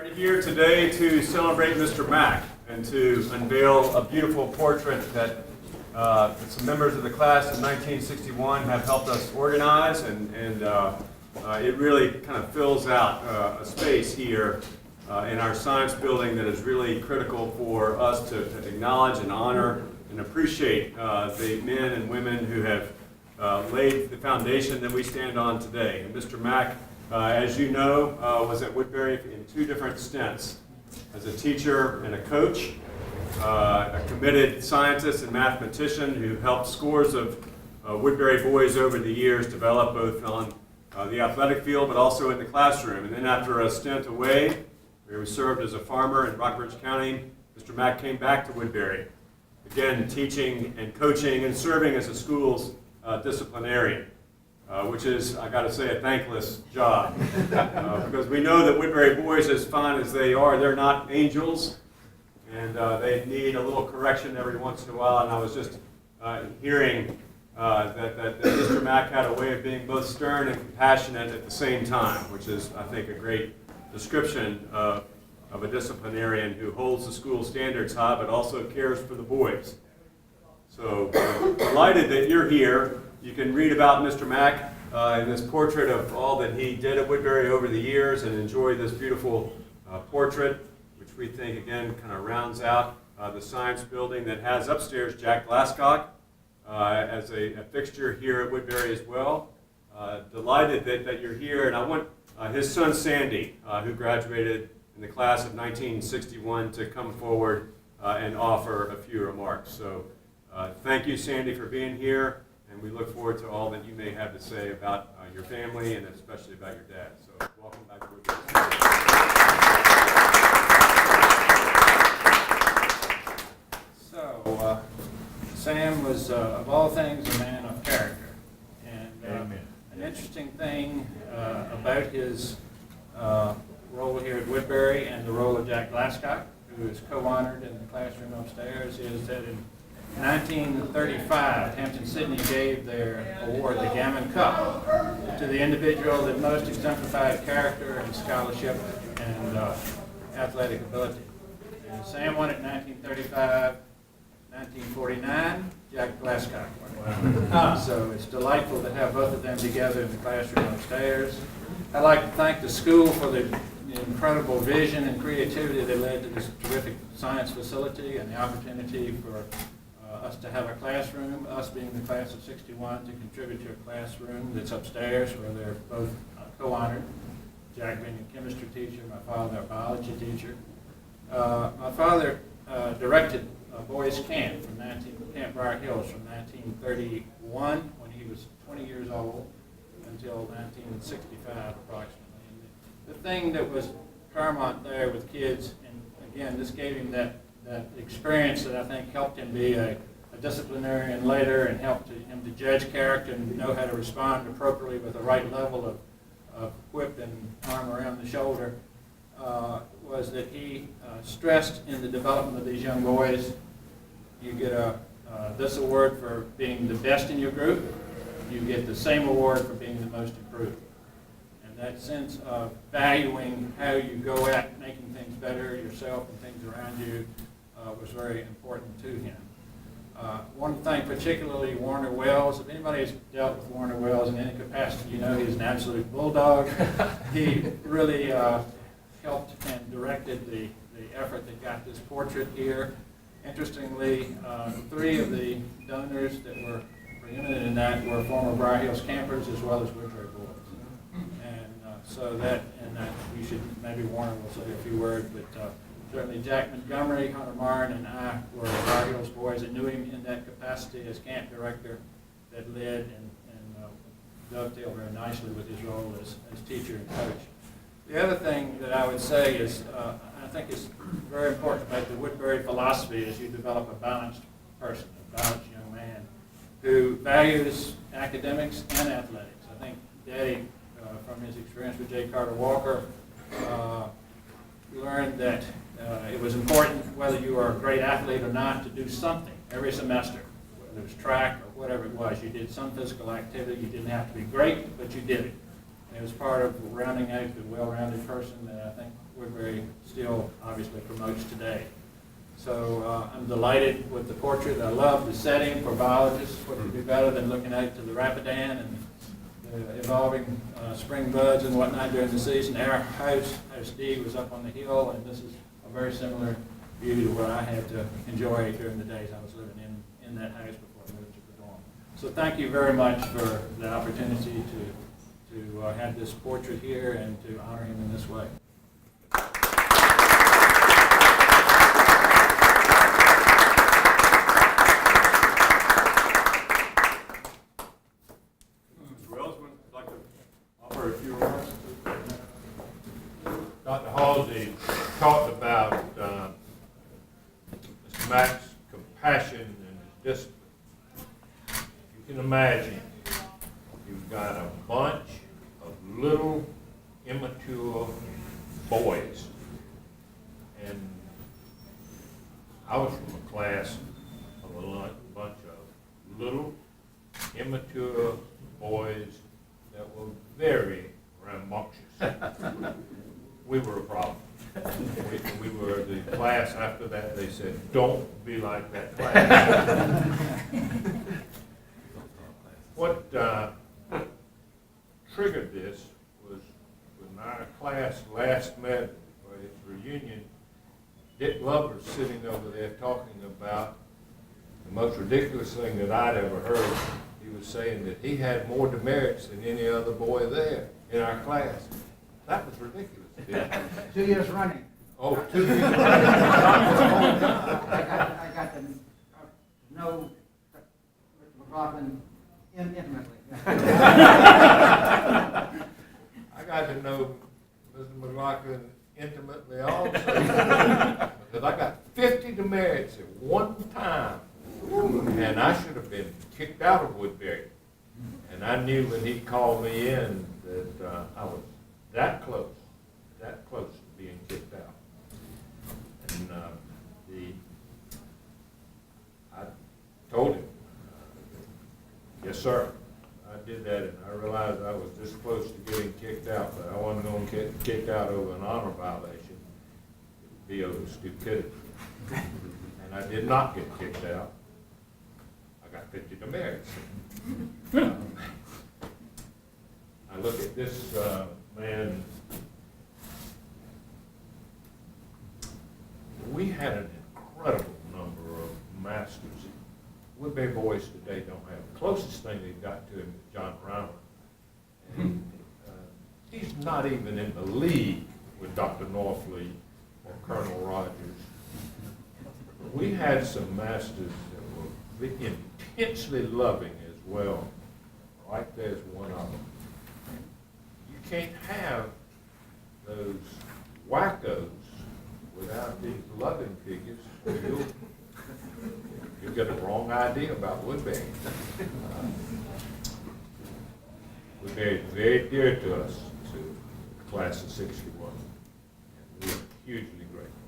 We're here today to celebrate Mr. Mack and to unveil a beautiful portrait that some members of the class of 1961 have helped us organize, and it really kind of fills out a space here in our science building that is really critical for us to acknowledge and honor and appreciate the men and women who have laid the foundation that we stand on today. And Mr. Mack, as you know, was at Woodberry in two different stints, as a teacher and a coach, a committed scientist and mathematician who helped scores of Woodberry boys over the years develop both on the athletic field but also in the classroom. And then after a stint away, where he served as a farmer in Rockbridge County, Mr. Mack came back to Woodberry, again teaching and coaching and serving as a school's disciplinarian. Which is, I got to say, a thankless job. Because we know that Woodberry boys, as fine as they are, they're not angels, and they need a little correction every once in a while. And I was just hearing that Mr. Mack had a way of being both stern and compassionate at the same time, which is, I think, a great description of a disciplinarian who holds the school standards high, but also cares for the boys. So, delighted that you're here. You can read about Mr. Mack in this portrait of all that he did at Woodberry over the years, and enjoy this beautiful portrait, which we think, again, kind of rounds out the science building that has upstairs Jack Glasscock as a fixture here at Woodberry as well. Delighted that you're here, and I want his son Sandy, who graduated in the class of 1961, to come forward and offer a few remarks. So thank you, Sandy, for being here. And we look forward to all that you may have to say about your family and especially about your dad. So welcome back to Woodberry. So Sam was, of all things, a man of character. And an interesting thing about his role here at Woodberry and the role of Jack Glasscock, who is co-honored in the classroom upstairs, is that in 1935, Hampton-Sydney gave their award, the Gammon Cup, to the individual that most exemplified character and scholarship and athletic ability. And Sam won it in 1935, 1949, Jack Glasscock won it. So it's delightful to have both of them together in the classroom upstairs. I'd like to thank the school for the incredible vision and creativity that led to this terrific science facility and the opportunity for us to have a classroom, us being the class of 61, to contribute to a classroom that's upstairs where they're both co-honored. Jack being a chemistry teacher, my father a biology teacher. My father directed boys camp Camp Briar Hills from 1931, when he was 20 years old, until 1965 approximately. And the thing that was paramount there with kids, and again, this gave him that experience that I think helped him be a disciplinarian later, and helped him to judge character and know how to respond appropriately with the right level of whip and arm around the shoulder, was that he stressed in the development of these young boys, you get this award for being the best in your group, you get the same award for being the most improved. And that sense of valuing how you go at making things better yourself and things around you was very important to him. One thing particularly, Warner Wells, if anybody has dealt with Warner Wells in any capacity, you know he's an absolute bulldog. He really helped and directed the effort that got this portrait here. Interestingly, three of the donors that were preeminent in that were former Briar Hills campers as well as Woodberry boys. And so that you should, maybe Warner will say a few words, but certainly Jack Montgomery, Hunter Martin, and I were Briar Hills boys that knew him in that capacity as camp director, that led and dovetailed very nicely with his role as teacher and coach. The other thing that I would say is, I think it's very important about the Woodberry philosophy as you develop a balanced person, a balanced young man, who values academics and athletics. I think Daddy, from his experience with J. Carter Walker, learned that it was important, whether you are a great athlete or not, to do something every semester. Whether it was track or whatever it was, you did some physical activity. You didn't have to be great, but you did it. And it was part of rounding out the well-rounded person that I think Woodberry Woodberry still obviously promotes today. So I'm delighted with the portrait. I love the setting for biologists. What could be better than looking out to the Rapidan and the evolving spring buds and whatnot during the season. Our house D, was up on the hill, and this is a very similar view to what I had to enjoy during the days I was living in that house before I moved to the dorm. So thank you very much for the opportunity to have this portrait here and to honor him in this way. Dr. Halsey talked about Mr. Mack's compassion and his discipline. You can imagine you've got a bunch of little immature boys, and I was from a class of a bunch of little immature boys that were very rambunctious. We were a problem. We were the class after that. They said, "Don't be like that class." What triggered this was when our class last met for its reunion. Dick Glover's sitting over there talking about the most ridiculous thing that I'd ever heard. He was saying that he had more demerits than any other boy there in our class. That was ridiculous. 2 years running. Oh, 2 years running. I got to know Mr. McLaughlin intimately. I got to know Mr. McLaughlin intimately also. Because I got 50 demerits at one time. And I should have been kicked out of Woodberry. And I knew when he called me in that I was that close to being kicked out. And I told him, yes sir, I did that, and I realized I was this close to getting kicked out, but I wasn't going to get kicked out over an honor violation. It would be over stupidity. And I did not get kicked out. I got 50 demerits. I look at this man. We had an incredible number of masters. Woodberry boys today don't have. The closest thing they've got to him is John Brown. And he's not even in the league with Dr. Norfleet or Colonel Rogers. We had some masters that were intensely loving as well. Right there's one of them. You can't have those wackos without these loving figures. You'll get the wrong idea about Woodberry. Woodberry is very dear to us, to the class of '61. And we are hugely grateful.